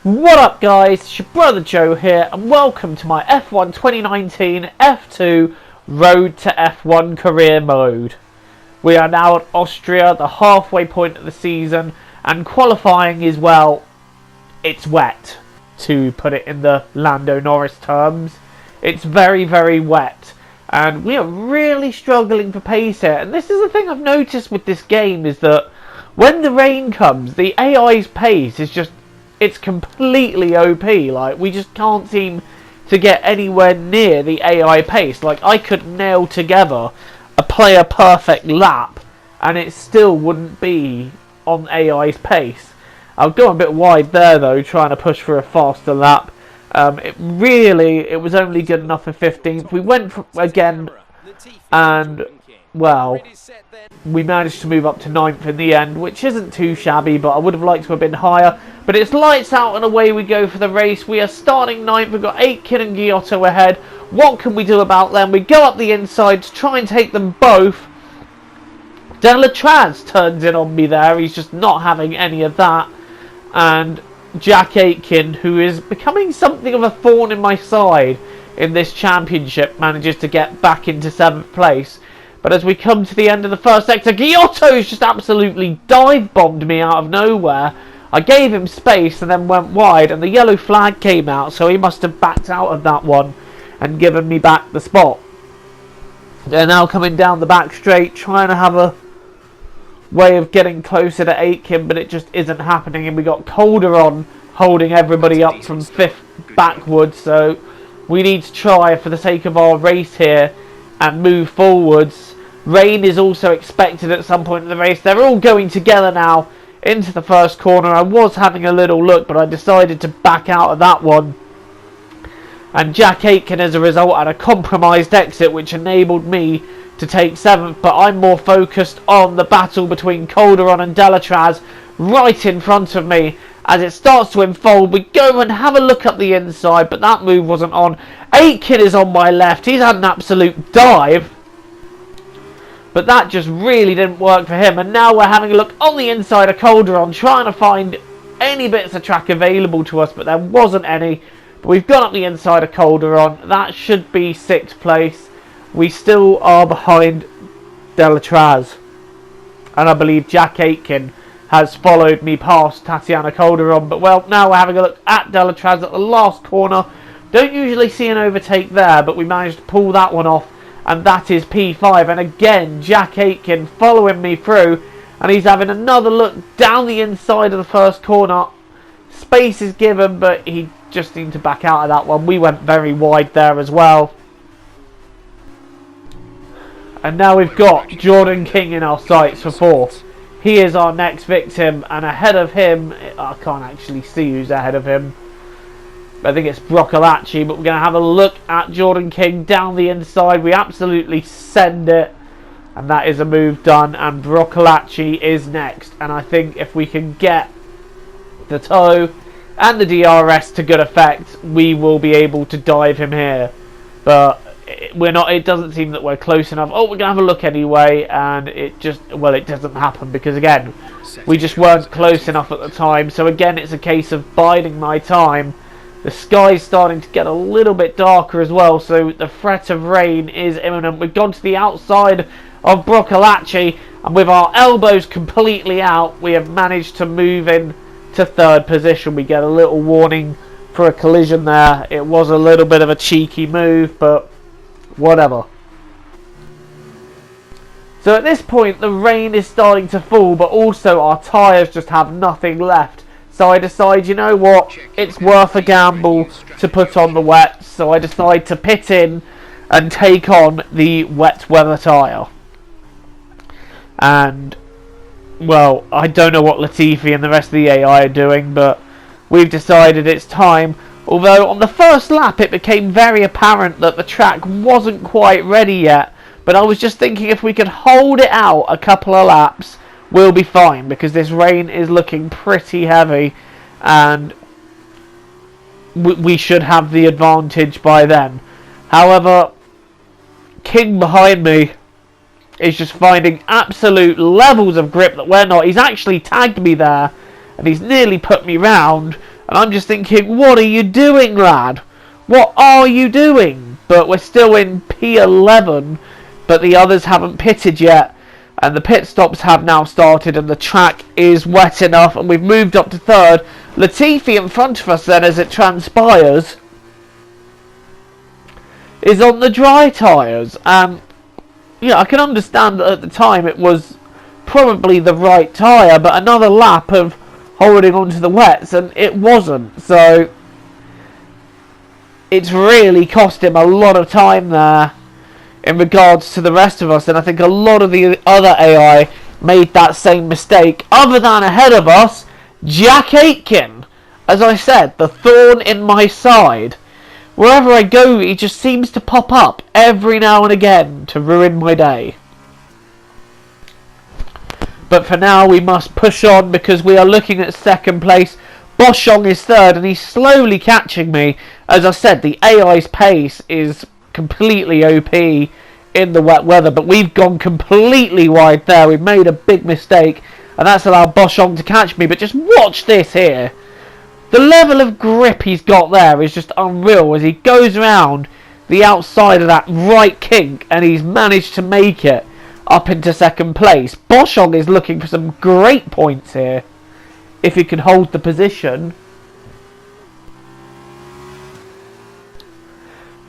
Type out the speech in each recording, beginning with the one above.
What up guys, it's your brother Joe here and welcome to my F1 2019 F2 Road to F1 career mode. We are now at Austria, the halfway point of the season, and qualifying is, well, it's wet, to put it in the Lando Norris terms. It's very, very wet and we are really struggling for pace here. And this is the thing I've noticed with this game, is that when the rain comes, the AI's pace is just, it's completely OP. Like, we just can't seem to get anywhere near the AI pace. Like, I could nail together a player perfect lap and it still wouldn't be on AI's pace. I'll go a bit wide there though, trying to push for a faster lap. It was only good enough for 15th. We went again and, well, we managed to move up to 9th in the end, which isn't too shabby, but I would have liked to have been higher. But it's lights out and away we go for the race. We are starting 9th. We've got Aitken and Giotto ahead. What can we do about them? We go up the inside to try and take them both. Delatraz turns in on me there. He's just not having any of that. And Jack Aitken, who is becoming something of a thorn in my side in this championship, manages to get back into 7th place. But as we come to the end of the first sector, Giotto's just absolutely dive-bombed me out of nowhere. I gave him space and then went wide, and the yellow flag came out, so he must have backed out of that one and given me back the spot. They're now coming down the back straight, trying to have a way of getting closer to Aitken, but it just isn't happening. And we got Calderon holding everybody up from 5th backwards, so we need to try, for the sake of our race here, and move forwards. Rain is also expected at some point in the race. They're all going together now into the first corner. I was having a little look, but I decided to back out of that one. And Jack Aitken, as a result, had a compromised exit, which enabled me to take 7th. But I'm more focused on the battle between Calderon and Delatraz right in front of me. As it starts to unfold, we go and have a look up the inside, but that move wasn't on. Aitken is on my left. He's had an absolute dive, but that just really didn't work for him. And now we're having a look on the inside of Calderon, trying to find any bits of track available to us, but there wasn't any. But we've gone up the inside of Calderon. That should be 6th place. We still are behind Delatraz, and I believe Jack Aitken has followed me past Tatiana Calderon. But, well, now we're having a look at Delatraz at the last corner. Don't usually see an overtake there, but we managed to pull that one off, and that is P5. And again, Jack Aitken following me through, and he's having another look down the inside of the first corner. Space is given, but he just seemed to back out of that one. We went very wide there as well. And now we've got Jordan King in our sights for 4th. He is our next victim, and ahead of him, I can't actually see who's ahead of him. I think it's Broccolacci, but we're going to have a look at Jordan King down the inside. We absolutely send it, and that is a move done, and Broccolacci is next. And I think if we can get the toe and the DRS to good effect, we will be able to dive him here. But we're not. It doesn't seem that we're close enough. Oh, we're going to have a look anyway, and it just, well, it doesn't happen because, again, we just weren't close enough at the time. So again, it's a case of biding my time. The sky's starting to get a little bit darker as well, so the threat of rain is imminent. We've gone to the outside of Broccolacci, and with our elbows completely out, we have managed to move in to 3rd position. We get a little warning for a collision there. It was a little bit of a cheeky move, but whatever. So at this point, the rain is starting to fall, but also our tyres just have nothing left. So I decide, you know what, it's worth a gamble to put on the wet. So I decide to pit in and take on the wet weather tyre. And, well, I don't know what Latifi and the rest of the AI are doing, but we've decided it's time. Although on the first lap it became very apparent that the track wasn't quite ready yet. But I was just thinking, if we could hold it out a couple of laps, we'll be fine, because this rain is looking pretty heavy and we should have the advantage by then. However, King behind me is just finding absolute levels of grip that we're not. He's actually tagged me there and he's nearly put me round, And I'm just thinking, what are you doing, lad? What are you doing? But we're still in P11, but the others haven't pitted yet. And the pit stops have now started, and the track is wet enough, and we've moved up to third. Latifi in front of us then, as it transpires, is on the dry tyres. Yeah, I can understand that at the time it was probably the right tyre, but another lap of holding on to the wets and it wasn't. So it's really cost him a lot of time there in regards to the rest of us, and I think a lot of the other AI made that same mistake. Other than ahead of us, Jack Aitken, as I said, the thorn in my side. Wherever I go, he just seems to pop up every now and again to ruin my day. But for now, we must push on because we are looking at second place. Boschong is third, and he's slowly catching me. As I said, the AI's pace is completely OP in the wet weather, but we've gone completely wide there. We've made a big mistake, and that's allowed Boschong to catch me. But just watch this here. The level of grip he's got there is just unreal as he goes around the outside of that right kink, and he's managed to make it up into second place. Boschong is looking for some great points here if he can hold the position.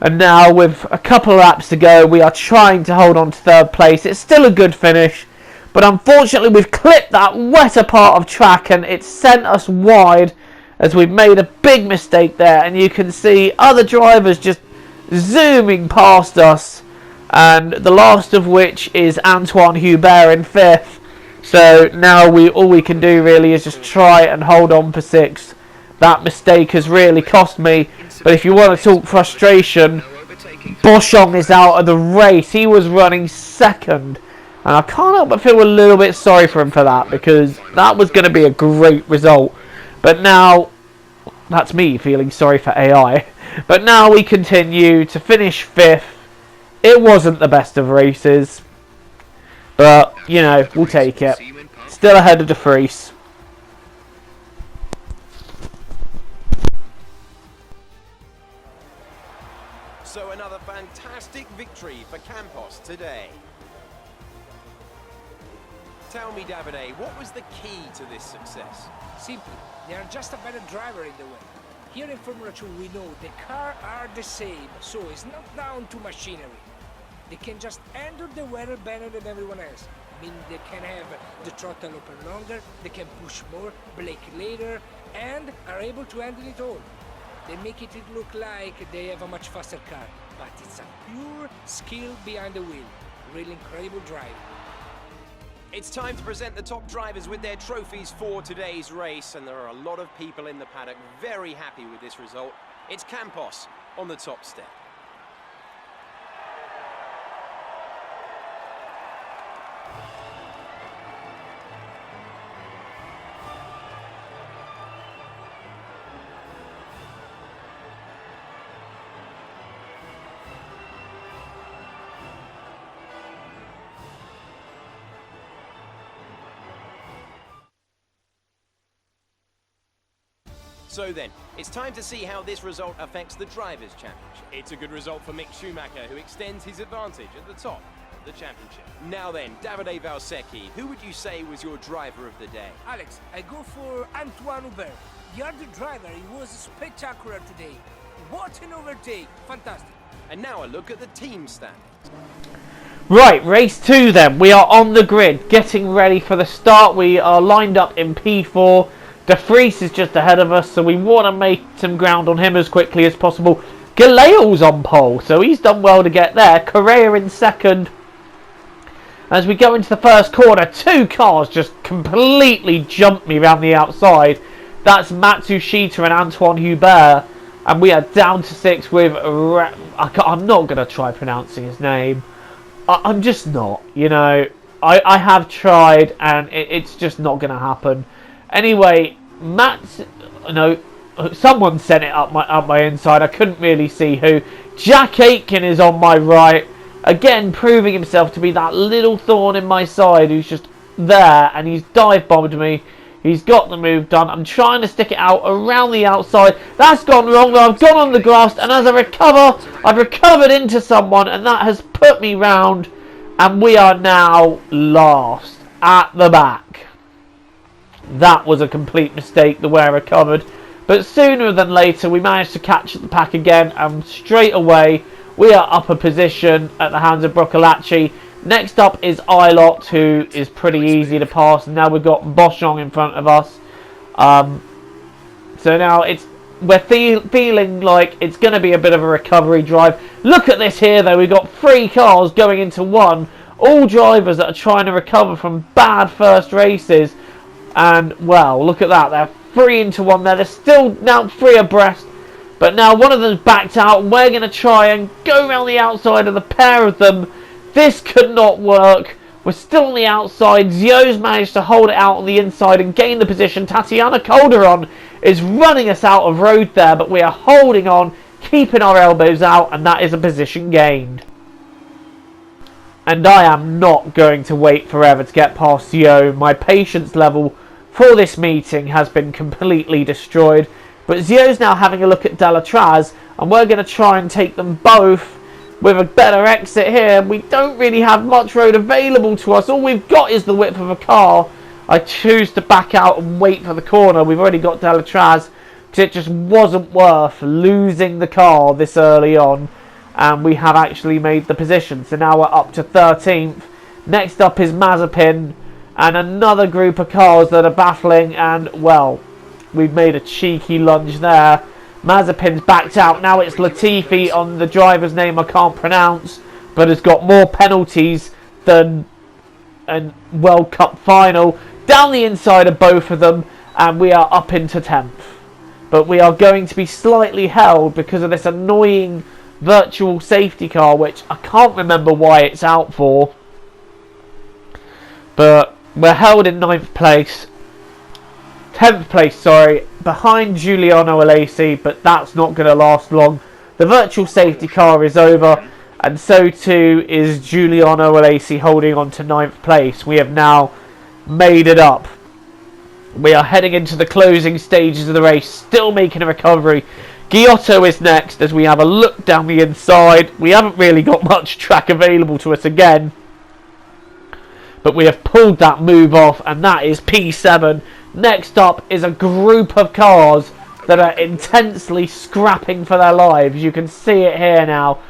And now with a couple of laps to go, we are trying to hold on to third place. It's still a good finish, but unfortunately we've clipped that wetter part of track and it's sent us wide as we've made a big mistake there. And you can see other drivers just zooming past us, and the last of which is Antoine Hubert in fifth. So now all we can do really is just try and hold on for sixth. That mistake has really cost me. But if you want to talk frustration, Boschong is out of the race. He was running second, and I can't help but feel a little bit sorry for him for that, because that was going to be a great result. But now, that's me feeling sorry for AI. But now we continue to finish fifth. It wasn't the best of races, but, you know, we'll take it. Still ahead of De Vries. So another fantastic victory for Campos today. Tell me, Davide, what was the key to this success? Simply, they are just a better driver in the way. Here in Formula 2 we know the car are the same, so it's not down to machinery. They can just handle the weather better than everyone else. Meaning they can have the throttle open longer, they can push more, brake later, and are able to handle it all. They make it look like they have a much faster car, but it's a pure skill behind the wheel. Really incredible driving. It's time to present the top drivers with their trophies for today's race, and there are a lot of people in the paddock very happy with this result. It's Campos on the top step. So then, it's time to see how this result affects the Drivers' Championship. It's a good result for Mick Schumacher, who extends his advantage at the top of the championship. Now then, Davide Valsecchi, who would you say was your driver of the day? Alex, I go for Antoine Hubert. The other driver, he was spectacular today. What an overtake, fantastic. And now a look at the team standings. Right, race 2 then. We are on the grid, getting ready for the start. We are lined up in P4. De Vries is just ahead of us, so we want to make some ground on him as quickly as possible. Galeo's on pole, so he's done well to get there. Correa in second. As we go into the first corner, two cars just completely jumped me around the outside. That's Matsushita and Antoine Hubert. And we are down to 6 with... I'm not going to try pronouncing his name. I'm just not, you know. I have tried, and it's just not going to happen. Anyway, someone sent it up my inside. I couldn't really see who. Jack Aitken is on my right. Again, proving himself to be that little thorn in my side who's just there, and he's dive bombed me. He's got the move done. I'm trying to stick it out around the outside. That's gone wrong. I've gone on the grass, and as I recover, I've recovered into someone, and that has put me round, and we are now last at the back. That was a complete mistake, the way I recovered. But sooner than later, we managed to catch the pack again, and straight away, we are up a position at the hands of Broccolacci. Next up is Ilott, who is pretty easy to pass. And now we've got Boschong in front of us. So now we're feeling like it's going to be a bit of a recovery drive. Look at this here, though. We've got 3 cars going into 1. All drivers that are trying to recover from bad first races. And, well, look at that. They're 3 into 1 there. They're still now 3 abreast. But now one of them's backed out. And we're going to try and go around the outside of the pair of them. This could not work. We're still on the outside. Zio's managed to hold it out on the inside and gain the position. Tatiana Calderon is running us out of road there, but we are holding on, keeping our elbows out, and that is a position gained. And I am not going to wait forever to get past Zio. My patience level for this meeting has been completely destroyed. But Zio's now having a look at Delatraz, and we're going to try and take them both with a better exit here. We don't really have much road available to us. All we've got is the width of a car. I choose to back out and wait for the corner. We've already got Delatraz because it just wasn't worth losing the car this early on. And we have actually made the position. So now we're up to 13th. Next up is Mazepin and another group of cars that are battling. And, well, we've made a cheeky lunge there. Mazepin's backed out. Now it's Latifi on the driver's name I can't pronounce, but has got more penalties than a World Cup final. Down the inside of both of them, and we are up into 10th. But we are going to be slightly held because of this annoying virtual safety car, which I can't remember why it's out for. But we're held in 9th place. 10th place, sorry, behind Giuliano Alesi, but that's not going to last long. The virtual safety car is over, and so too is Giuliano Alesi holding on to 9th place. We have now made it up. We are heading into the closing stages of the race, still making a recovery. Giotto is next as we have a look down the inside. We haven't really got much track available to us again, but we have pulled that move off, and that is P7. Next up is a group of cars that are intensely scrapping for their lives. You can see it here now.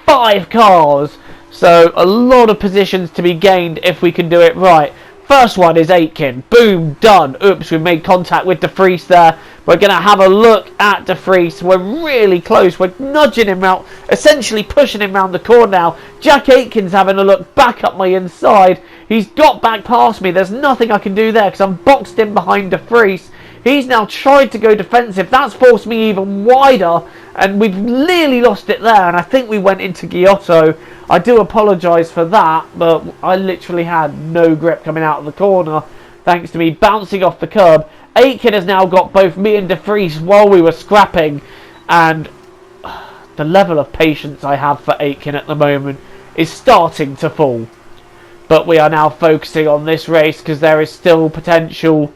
5 cars. So a lot of positions to be gained if we can do it right. First one is Aitken. Boom, done. Oops, we've made contact with De Vries there. We're going to have a look at De Vries. We're really close. We're nudging him out, essentially pushing him round the corner now. Jack Aitken's having a look back up my inside. He's got back past me. There's nothing I can do there because I'm boxed in behind De Vries. He's now tried to go defensive. That's forced me even wider, and we've nearly lost it there, and I think we went into Giotto. I do apologise for that, but I literally had no grip coming out of the corner, thanks to me bouncing off the curb. Aitken has now got both me and De Vries while we were scrapping, and the level of patience I have for Aitken at the moment is starting to fall. But we are now focusing on this race because there is still potential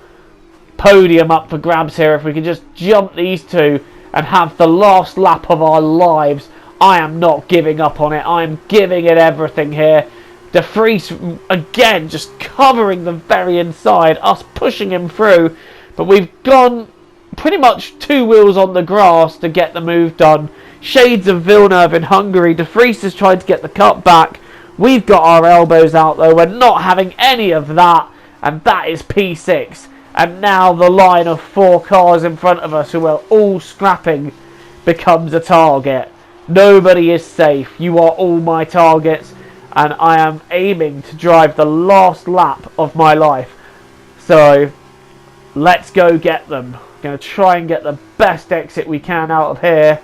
podium up for grabs here. If we can just jump these two and have the last lap of our lives, I am not giving up on it. I am giving it everything here. De Vries again just covering the very inside, us pushing him through, but we've gone pretty much 2 wheels on the grass to get the move done. Shades of Villeneuve in Hungary. De Vries has tried to get the cut back. We've got our elbows out though. We're not having any of that, and that is P6. And now the line of 4 cars in front of us who are all scrapping becomes a target. Nobody is safe. You are all my targets, and I am aiming to drive the last lap of my life. So let's go get them. I'm going to try and get the best exit we can out of here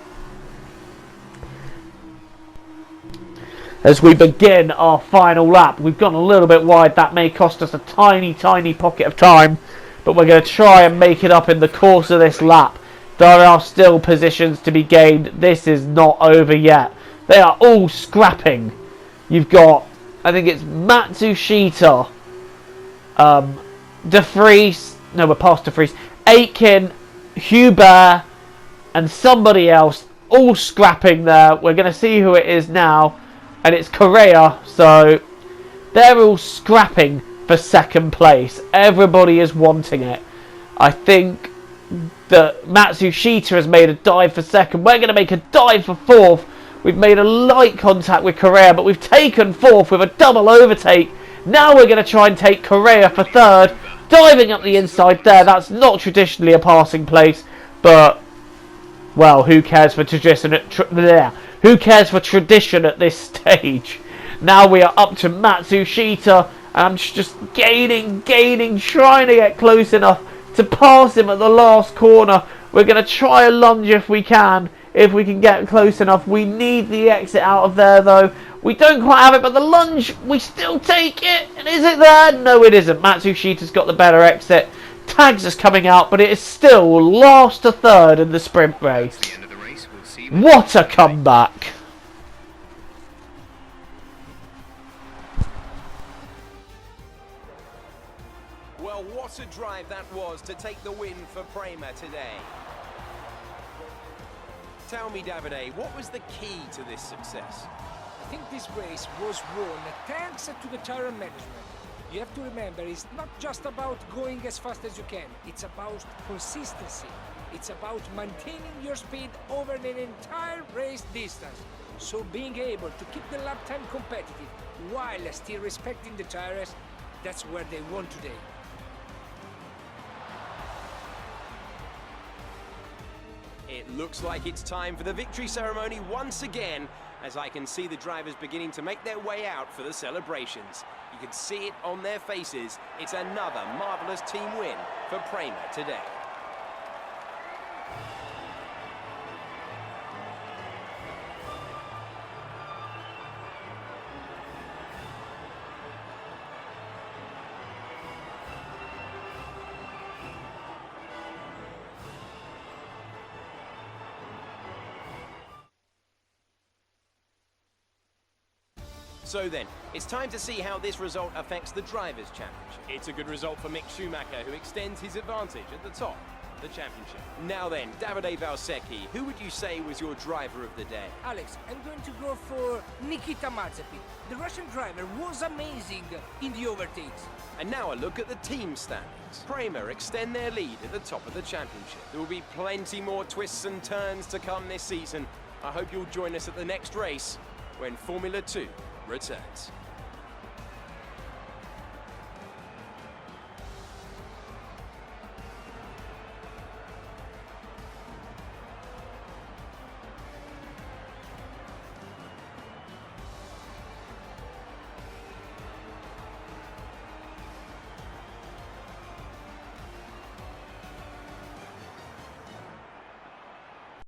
as we begin our final lap. We've gone a little bit wide. That may cost us a tiny pocket of time, but we're going to try and make it up in the course of this lap. There are still positions to be gained. This is not over yet. They are all scrapping. You've got, I think it's Matsushita, De Vries, No, we're past De Vries. Aitken, Hubert, and somebody else all scrapping there. We're going to see who it is now. And it's Correa. So they're all scrapping for second place. Everybody is wanting it. I think that Matsushita has made a dive for second. We're going to make a dive for fourth. We've made a light contact with Correa, but we've taken fourth with a double overtake. Now we're going to try and take Correa for third. Diving up the inside there. That's not traditionally a passing place, but, well, who cares for tradition who cares for tradition at this stage? Now we are up to Matsushita, and I'm just gaining, trying to get close enough to pass him at the last corner. We're going to try a lunge if we can get close enough. We need the exit out of there, though. We don't quite have it, but the lunge, we still take it. And is it there? No, it isn't. Matsushita's got the better exit. Tags is coming out, but it is still last to third in the sprint race. What a comeback. Well, what a drive that was to take the win for Prema today. Tell me, Davide, what was the key to this success? I think this race was won thanks to the tire management. You have to remember, it's not just about going as fast as you can. It's about consistency. It's about maintaining your speed over an entire race distance. So being able to keep the lap time competitive while still respecting the tires, that's where they won today. It looks like it's time for the victory ceremony once again, as I can see the drivers beginning to make their way out for the celebrations. You can see it on their faces. It's another marvellous team win for Prema today. So then, it's time to see how this result affects the Drivers' Championship. It's a good result for Mick Schumacher, who extends his advantage at the top of the championship. Now then, Davide Valsecchi, who would you say was your driver of the day? Alex, I'm going to go for Nikita Mazepin. The Russian driver was amazing in the overtakes. And now a look at the team standings. Prema extend their lead at the top of the championship. There will be plenty more twists and turns to come this season. I hope you'll join us at the next race when Formula 2 returns.